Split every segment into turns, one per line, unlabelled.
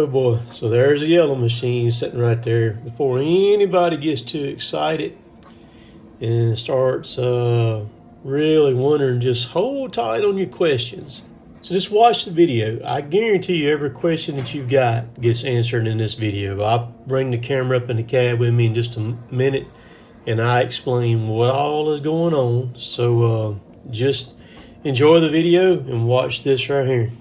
boy. So there's a yellow machine sitting right there. Before anybody gets too excited and starts really wondering, just hold tight on your questions. So just watch the video. I guarantee you every question that you've got gets answered in this video. I'll bring the camera up in the cab with me in just a minute and I explain what all is going on. So just enjoy the video and watch this right here.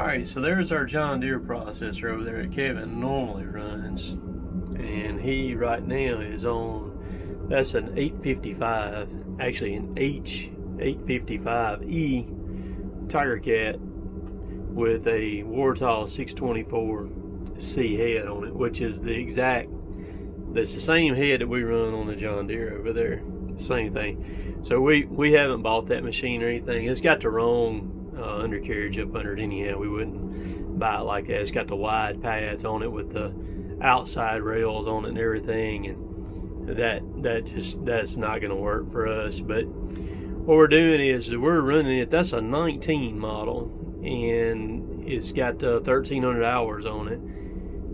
Alright, so there's our John Deere processor over there that Kevin normally runs. And he right now is on, that's an 855, actually an H855E Tigercat with a Waratah 624C head on it, which is that's the same head that we run on the John Deere over there. Same thing. So we haven't bought that machine or anything. It's got the wrong undercarriage up under it anyhow. We wouldn't buy it like that. It's got the wide pads on it with the outside rails on it and everything, and that's not going to work for us. But what we're doing is we're running it. That's a 19 model, and it's got 1,300 hours on it.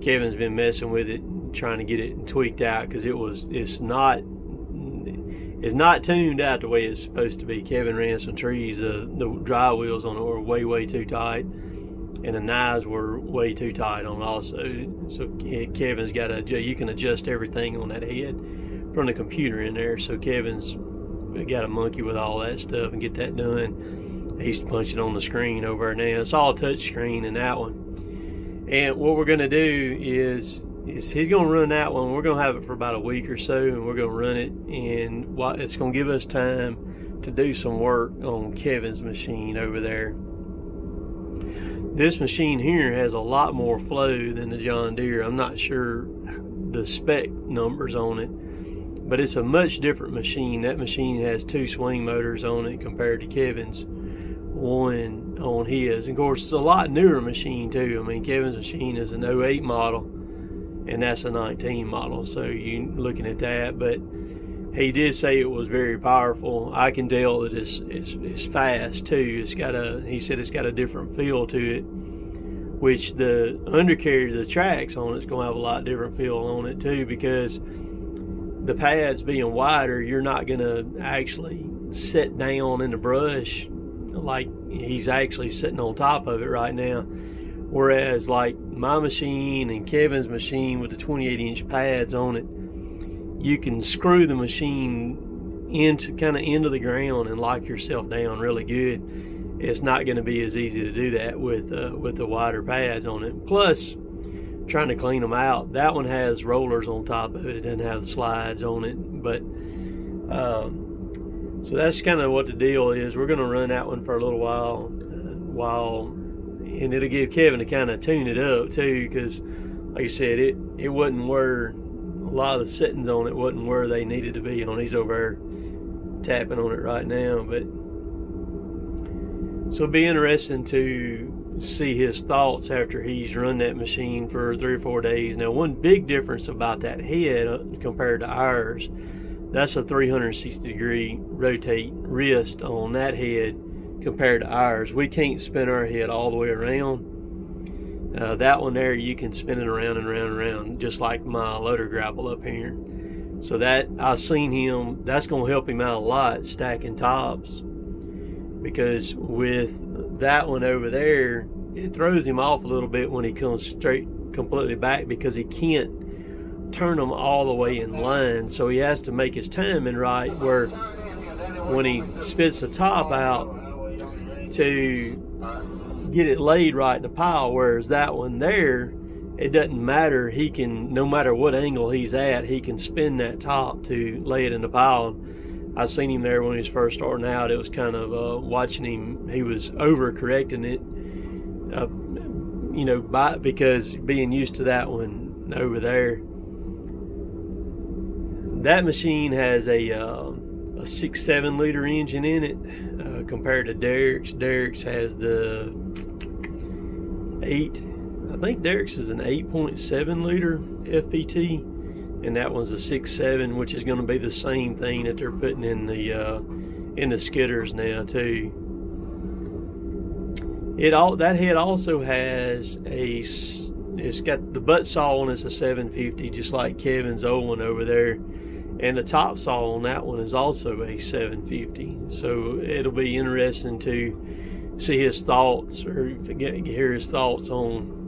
Kevin's been messing with it, trying to get it tweaked out because it's not tuned out the way it's supposed to be. Kevin ran some trees. The dry wheels on it were way too tight, and the knives were way too tight on it also. So Kevin's got you can adjust everything on that head from the computer in there. So Kevin's got a monkey with all that stuff and get that done. He's punching on the screen over there now. It's all touch screen in that one. And what we're gonna do is he's gonna run that one. We're gonna have it for about a week or so, and we're gonna run it, and it's gonna give us time to do some work on Kevin's machine over there. This machine here has a lot more flow than the John Deere. I'm not sure the spec numbers on it, but it's a much different machine. That machine has 2 swing motors on it compared to Kevin's one on his. And of course, it's a lot newer machine too. I mean, Kevin's machine is an 08 model, and that's a 19 model, so you're looking at that. But he did say it was very powerful. I can tell that it's fast too. He said it's got a different feel to it, which the undercarriage, the tracks on it's gonna have a lot different feel on it too, because the pads being wider, you're not gonna actually sit down in the brush like he's actually sitting on top of it right now. Whereas like my machine and Kevin's machine with the 28-inch pads on it, you can screw the machine into the ground and lock yourself down really good. It's not going to be as easy to do that with the wider pads on it. Plus, trying to clean them out. That one has rollers on top of it. It doesn't have the slides on it. But so that's kind of what the deal is. We're going to run that one for a little while, and it'll give Kevin to kind of tune it up too, because like I said, it wasn't where a lot of the settings on it wasn't where they needed to be on. He's over there tapping on it right now. But so it'll be interesting to see his thoughts after he's run that machine for 3 or 4 days. Now, one big difference about that head compared to ours, that's a 360-degree rotate wrist on that head compared to ours. We can't spin our head all the way around. That one there, you can spin it around and around and around, just like my loader grapple up here. So that, I've seen him, that's going to help him out a lot stacking tops, because with that one over there, it throws him off a little bit when he comes straight completely back, because he can't turn them all the way in line. So he has to make his timing right, where when he spits the top out to get it laid right in the pile. Whereas that one there, it doesn't matter. He can, no matter what angle he's at, he can spin that top to lay it in the pile. I seen him there when he was first starting out. It was kind of watching him. He was overcorrecting it, because being used to that one over there. That machine has a 6-7 liter engine in it, compared to Derek's. Derek's has the 8. I think Derek's is an 8.7 liter FPT, and that one's a 6.7, which is going to be the same thing that they're putting in the skidders now too. That head also has it's got the butt saw on. It's a 750, just like Kevin's old one over there, and the top saw on that one is also a 750. So it'll be interesting to see his thoughts, or hear his thoughts on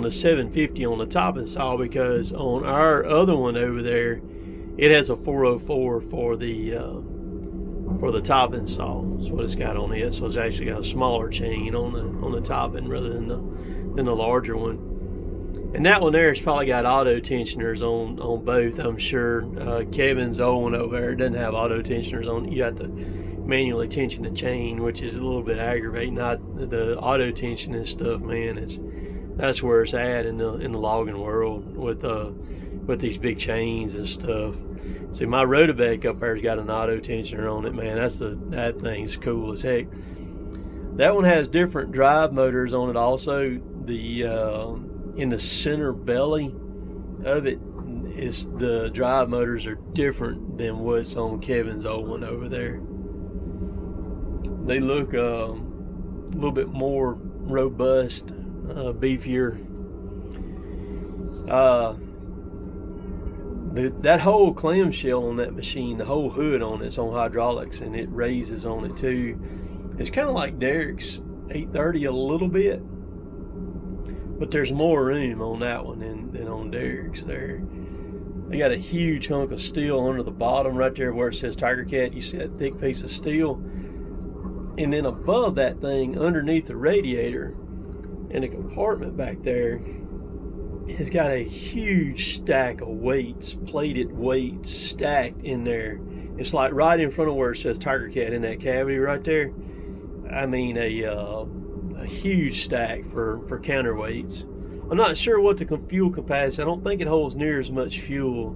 the 750 on the topping saw, because on our other one over there, it has a 404 for the for the top install. That's what it's got on it. So it's actually got a smaller chain on the top end rather than the larger one. And that one there has probably got auto tensioners on both, I'm sure. Kevin's old one over there doesn't have auto tensioners on it. You have to manually tension the chain, which is a little bit aggravating. The auto tension and stuff, man, that's where it's at in the logging world with these big chains and stuff. See, my Rotabeck up there's got an auto tensioner on it, man. That thing's cool as heck. That one has different drive motors on it also. In the center belly of it, the drive motors are different than what's on Kevin's old one over there. They look a little bit more robust, beefier. That whole clamshell on that machine, the whole hood on it's on hydraulics, and it raises on it too. It's kind of like Derek's 830 a little bit, but there's more room on that one than on Derek's there. They got a huge hunk of steel under the bottom right there where it says Tigercat. You see that thick piece of steel? And then above that thing, underneath the radiator, in the compartment back there, it's got a huge stack of weights, plated weights, stacked in there. It's like right in front of where it says Tigercat in that cavity right there. I mean, a huge stack for counterweights. I'm not sure what the fuel capacity. I don't think it holds near as much fuel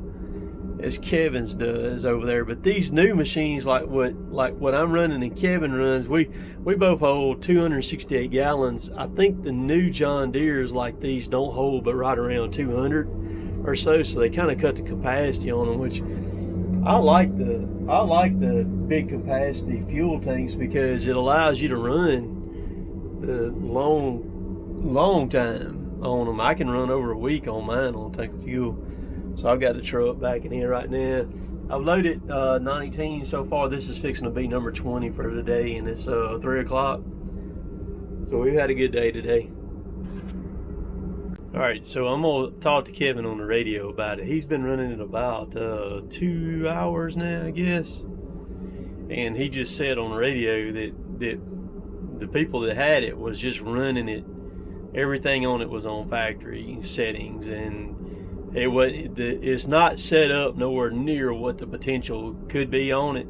as Kevin's does over there. But these new machines, like what I'm running and Kevin runs, we both hold 268 gallons. I think the new John Deeres like these don't hold but right around 200 or so. So they kind of cut the capacity on them, which I like the big capacity fuel tanks because it allows you to run the long time on them. I can run over a week on mine on a tank of fuel. So I've got the truck backing in right now. I've loaded 19 so far. This is fixing to be number 20 for today, and it's 3 o'clock. So we've had a good day today. All right, so I'm gonna talk to Kevin on the radio about it. He's been running it about 2 hours now, I guess. And he just said on the radio that the people that had it was just running it. Everything on it was on factory settings, and it's not set up nowhere near what the potential could be on it.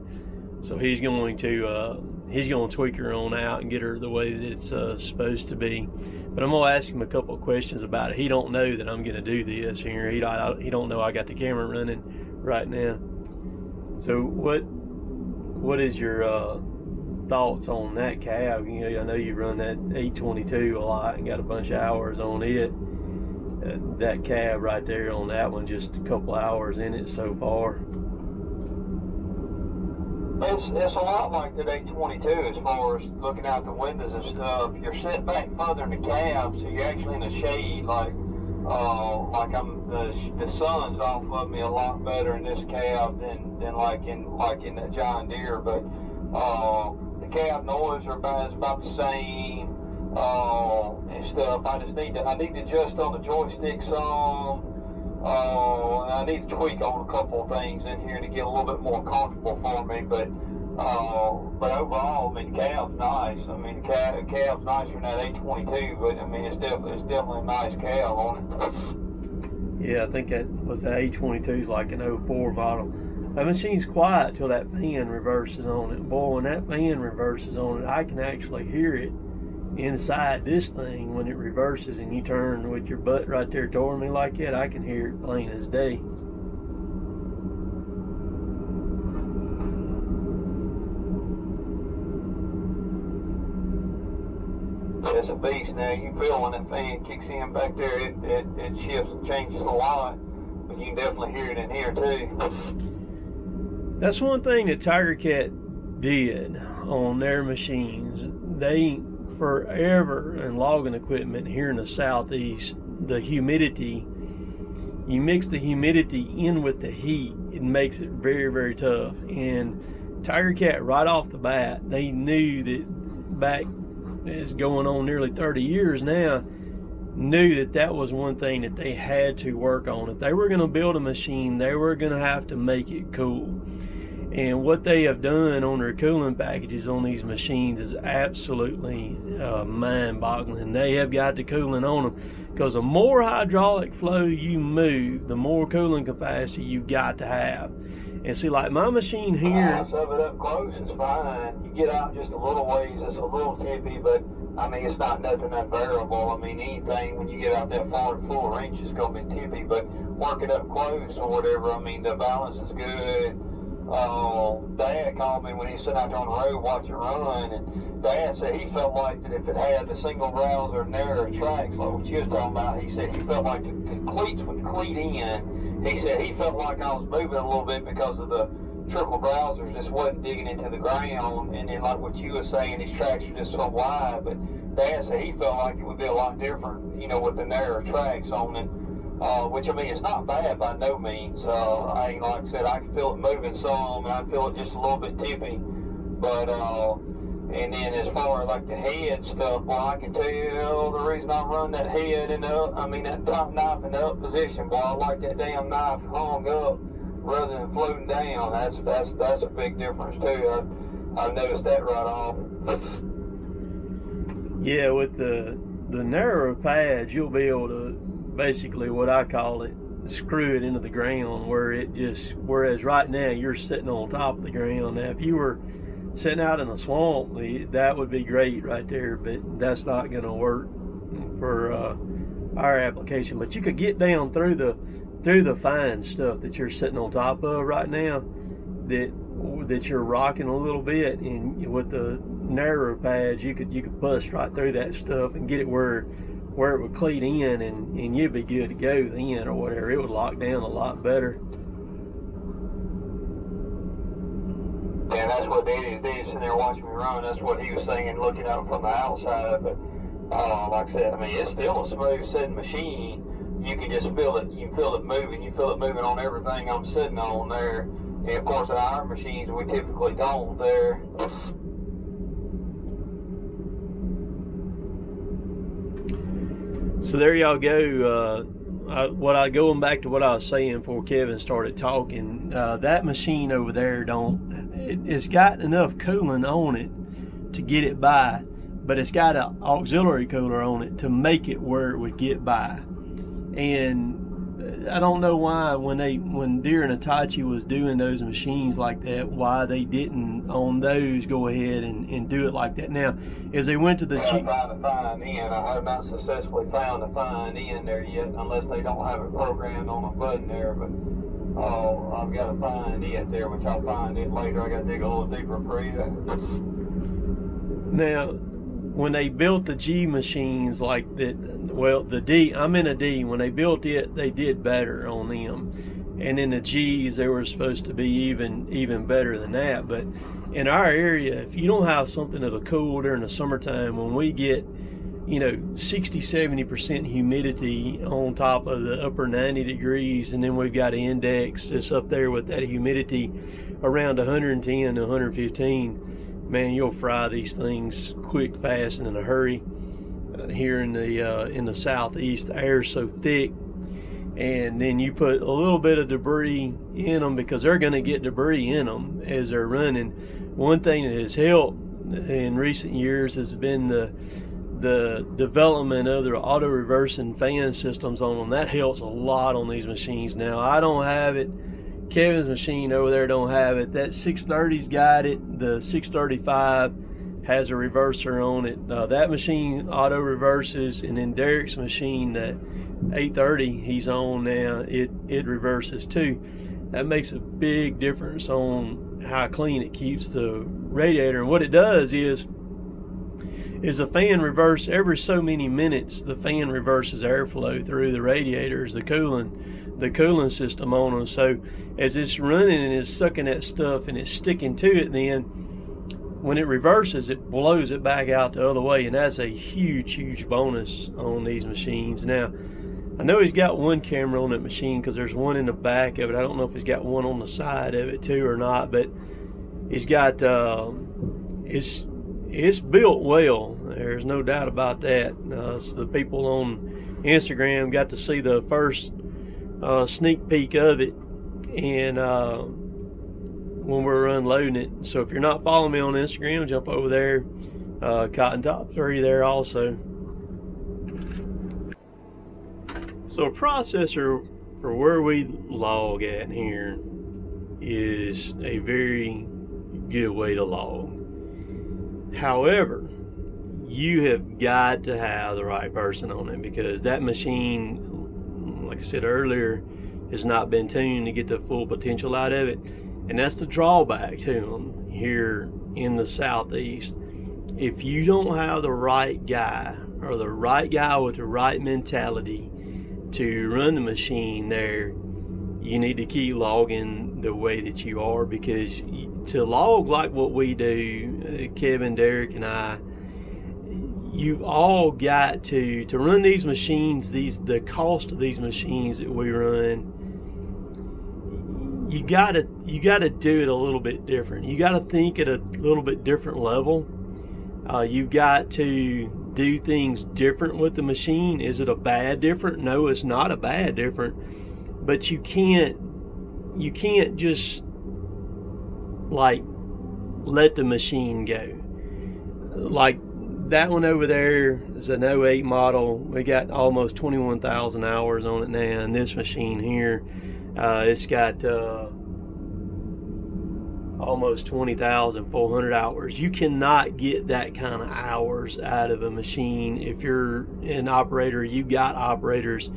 So he's going to tweak her on out and get her the way that it's supposed to be. But I'm gonna ask him a couple of questions about it. He don't know that I'm gonna do this here. He don't know I got the camera running right now. So what is your thoughts on that cab? You know, I know you run that 822 a lot and got a bunch of hours on it. That cab right there on that one, just a couple hours in it so far.
It's a lot like that 822 as far as looking out the windows and stuff. You're sitting back further in the cab, so you're actually in the shade. The sun's off of me a lot better in this cab than like in the John Deere. But the cab noise are about the same. And stuff. I need to adjust on the joystick some. And I need to tweak on a couple of things in here to get a little bit more comfortable for me. But overall, I mean, the cab's nice. I mean, the cab's nicer than that 822. But I mean, it's definitely a nice cab on
it. Yeah, I think that was the 822 is like an 04 model. That machine's quiet till that fan reverses on it. Boy, when that fan reverses on it, I can actually hear it inside this thing when it reverses and you turn with your butt right there toward me like that. I can hear it plain as day.
It's a beast now. You feel when that fan kicks in back there, it shifts and changes a lot, but you can definitely hear it in here too.
That's one thing that Tigercat did on their machines. They forever in logging equipment here in the southeast, the humidity, you mix the humidity in with the heat, it makes it very, very tough. And Tigercat, right off the bat, they knew that back, it's going on nearly 30 years now, knew that was one thing that they had to work on. If they were going to build a machine, they were going to have to make it cool. And what they have done on their cooling packages on these machines is absolutely mind-boggling. They have got the cooling on them, because the more hydraulic flow you move, the more cooling capacity you've got to have. And see, like my machine here,
Shove it up close is fine. You get out just a little ways, it's a little tippy, but I mean, it's not nothing unbearable. I mean, anything when you get out that far at full range is going to be tippy, but work it up close or whatever, I mean, the balance is good. Dad called me when he was sitting out there on the road watching run, and Dad said he felt like that if it had the single rails or narrow tracks, like what you was talking about, he said he felt like the cleats would cleat in. He said he felt like I was moving a little bit because of the triple browsers just wasn't digging into the ground, and then like what you were saying, these tracks are just so wide, but Dad said he felt like it would be a lot different, you know, with the narrow tracks on it. Which, I mean, it's not bad by no means. I ain't, like I said, I can feel it moving some, and I feel it just a little bit tippy. But, and then as far as like the head stuff, well, I can tell the reason I run that head in the up, I mean, that top knife in the up position, boy, I like that damn knife hung up rather than floating down. That's a big difference too. I've noticed that right off.
yeah, with the narrow pads, you'll be able to basically, what I call it, screw it into the ground where it just, whereas right now you're sitting on top of the ground. Now if you were sitting out in a swamp, that would be great right there, but that's not going to work for our application. But you could get down through the fine stuff that you're sitting on top of right now, that you're rocking a little bit, and with the narrow pads you could bust right through that stuff and get it where it would cleat in, and you'd be good to go then, or whatever. It would lock down a lot better.
Yeah, that's what Daddy's sitting there watching me run. That's what he was saying, looking out from the outside. But like I said, I mean, it's still a smooth sitting machine. You can just feel it. You feel it moving. You feel it moving on everything I'm sitting on there. And of course, in our machines, we typically don't there.
So there y'all go. Going back to what I was saying before Kevin started talking, that machine over there it's got enough cooling on it to get it by, but it's got an auxiliary cooler on it to make it where it would get by. And I don't know why when Deere and Hitachi was doing those machines like that, why they didn't on those go ahead and do it like that. Now, as they went to the
trying to find in, I have not successfully found a find in there yet, unless they don't have it programmed on a button there. But I've got to find it there, which I'll find it later. I got to dig a little deeper for you.
Now, when they built the G machines like that, well, the D, I'm in a D. When they built it, they did better on them, and in the G's they were supposed to be even better than that. But in our area, if you don't have something that'll cool during the summertime, when we get 60-70% humidity on top of the upper 90 degrees, and then we've got an index that's up there with that humidity around 110 to 115, man, you'll fry these things quick, fast, and in a hurry. Here in the southeast, the air's so thick, and then you put a little bit of debris in them, because they're going to get debris in them as they're running. One thing that has helped in recent years has been the development of the auto reversing fan systems on them. That helps a lot on these machines. Now, I don't have it. Kevin's machine over there don't have it. That 630's got it. The 635 has a reverser on it. That machine auto reverses, and then Derek's machine, that 830 he's on now, it reverses too. That makes a big difference on how clean it keeps the radiator. And what it does is the fan reverse every so many minutes. The fan reverses airflow through the radiators, the cooling system on them. So as it's running and it's sucking that stuff and it's sticking to it, then when it reverses, it blows it back out the other way, and that's a huge bonus on these machines. Now, I know he's got one camera on that machine, because there's one in the back of it. I don't know if he's got one on the side of it too or not, but he's got it's built well. There's no doubt about that. So the people on Instagram got to see the first sneak peek of it, and when we're unloading it. So if you're not following me on Instagram, jump over there. Cotton Top 3 there also. So a processor for where we log at here is a very good way to log. However, you have got to have the right person on it, because that machine, like I said earlier, has not been tuned to get the full potential out of it. And that's the drawback to them here in the Southeast. If you don't have the right guy, or the right guy with the right mentality to run the machine there, you need to keep logging the way that you are, because to log like what we do, Kevin, Derek, and I, you've all got to run these machines, the cost of these machines that we run, you gotta do it a little bit different. You gotta think at a little bit different level. You've got to do things different with the machine. Is it a bad different? No, it's not a bad different. But you can't just like let the machine go. Like that one over there is an 08 model. We got almost 21,000 hours on it now. And this machine here, it's got almost 20,400 hours. You cannot get that kind of hours out of a machine. If you're an operator, you got operators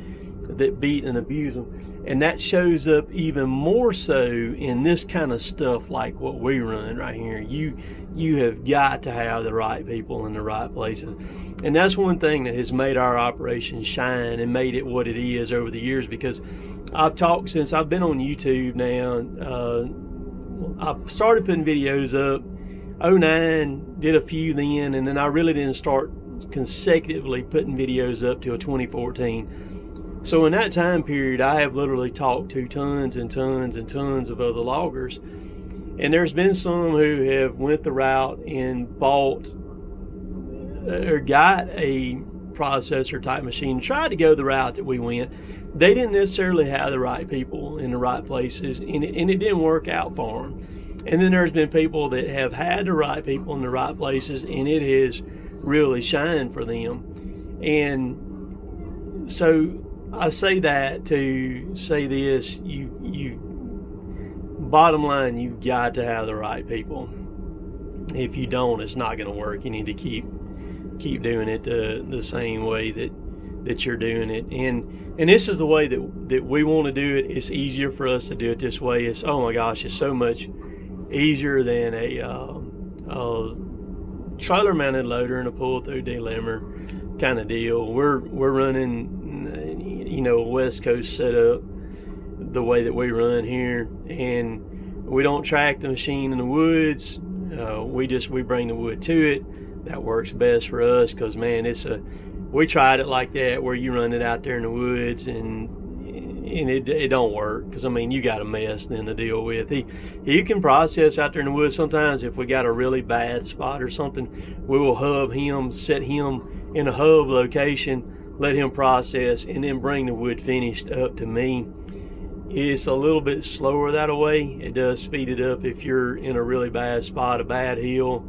that beat and abuse them. And that shows up even more so in this kind of stuff like what we run right here. You have got to have the right people in the right places. And that's one thing that has made our operation shine and made it what it is over the years, because I've talked since I've been on YouTube now. I started putting videos up 09, did a few then, and then I really didn't start consecutively putting videos up till 2014. So in that time period, I have literally talked to tons and tons and tons of other loggers. And there's been some who have went the route and bought or got a processor type machine, tried to go the route that we went. They didn't necessarily have the right people in the right places, and it didn't work out for them. And then there's been people that have had the right people in the right places, and it has really shined for them. And so I say that to say this: you bottom line, you've got to have the right people. If you don't, it's not going to work. You need to keep doing it the same way that you're doing it. And this is the way that we want to do it. It's easier for us to do it this way. It's, oh my gosh, it's so much easier than a trailer mounted loader and a pull through delimber kind of deal. We're running, you know, a West Coast setup the way that we run here, and we don't track the machine in the woods. We bring the wood to it. That works best for us, because man, we tried it like that where you run it out there in the woods, and it don't work, because I mean, you got a mess then to deal with. You can process out there in the woods. Sometimes if we got a really bad spot or something, we will hub him, set him in a hub location, let him process, and then bring the wood finished up to me. It's a little bit slower that way. It does speed it up if you're in a really bad spot, a bad hill,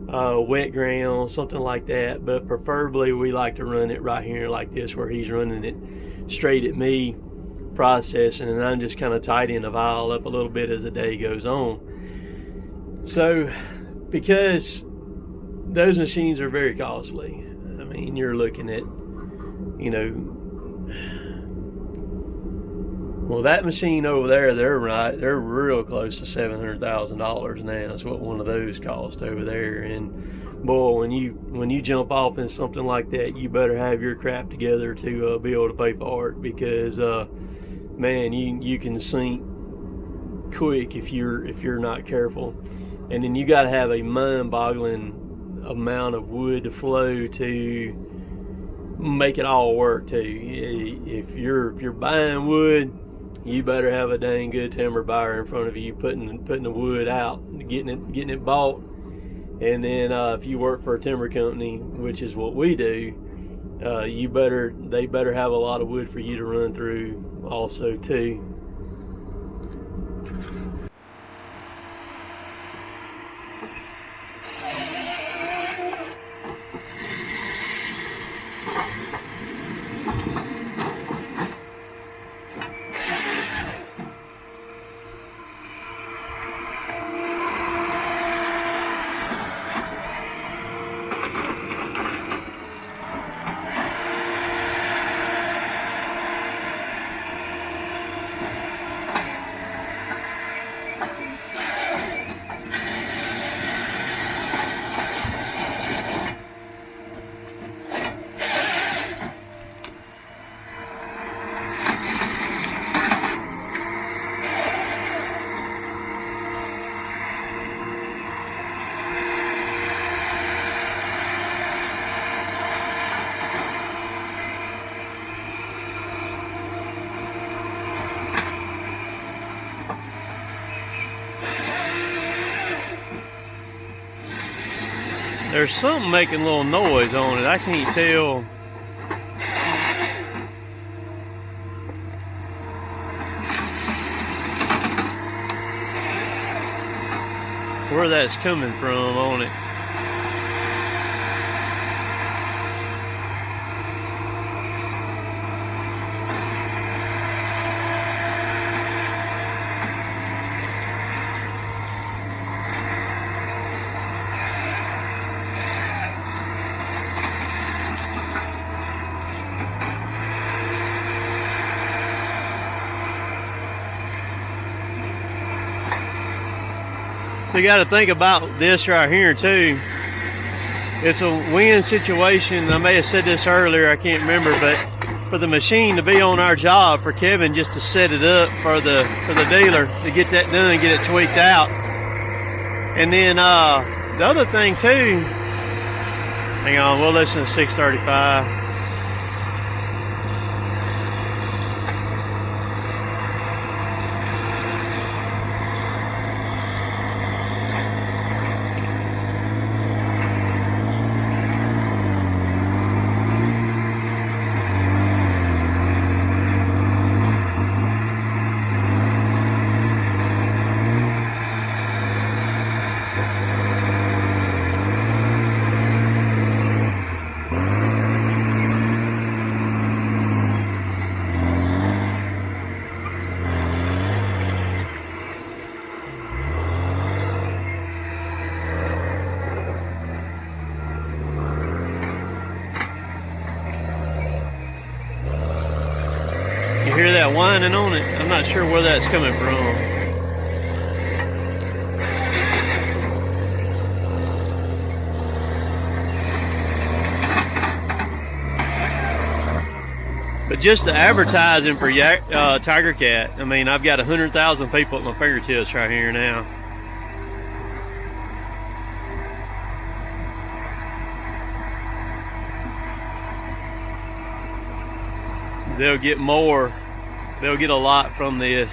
wet ground, something like that. But preferably we like to run it right here like this, where he's running it straight at me, processing, and I'm just kind of tidying the vial up a little bit as the day goes on. So because those machines are very costly, I mean, you're looking at, you know, well, that machine over there, they're real close to $700,000 now. That's what one of those cost over there. And boy, when you jump off in something like that, you better have your crap together to be able to pay for it, because man, you can sink quick if you're not careful. And then you got to have a mind-boggling amount of wood to flow to make it all work too. If you're buying wood, you better have a dang good timber buyer in front of you putting the wood out, getting it bought. And then if you work for a timber company, which is what we do, they better have a lot of wood for you to run through also too. There's something making a little noise on it. I can't tell. Where that's coming from on it. So you got to think about this right here too. It's a win situation. I may have said this earlier, I can't remember, but for the machine to be on our job, for Kevin just to set it up for the dealer to get that done, get it tweaked out. And then the other thing too, hang on, we'll listen to 635. You hear that whining on it? I'm not sure where that's coming from. But just the advertising for Tigercat, I mean, I've got 100,000 people at my fingertips right here now. They'll get more. They'll get a lot from this.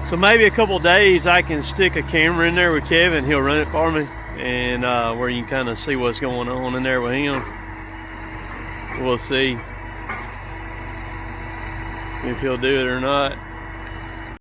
So maybe a couple days I can stick a camera in there with Kevin. He'll run it for me, and where you can kind of see what's going on in there with him. We'll see if he'll do it or not.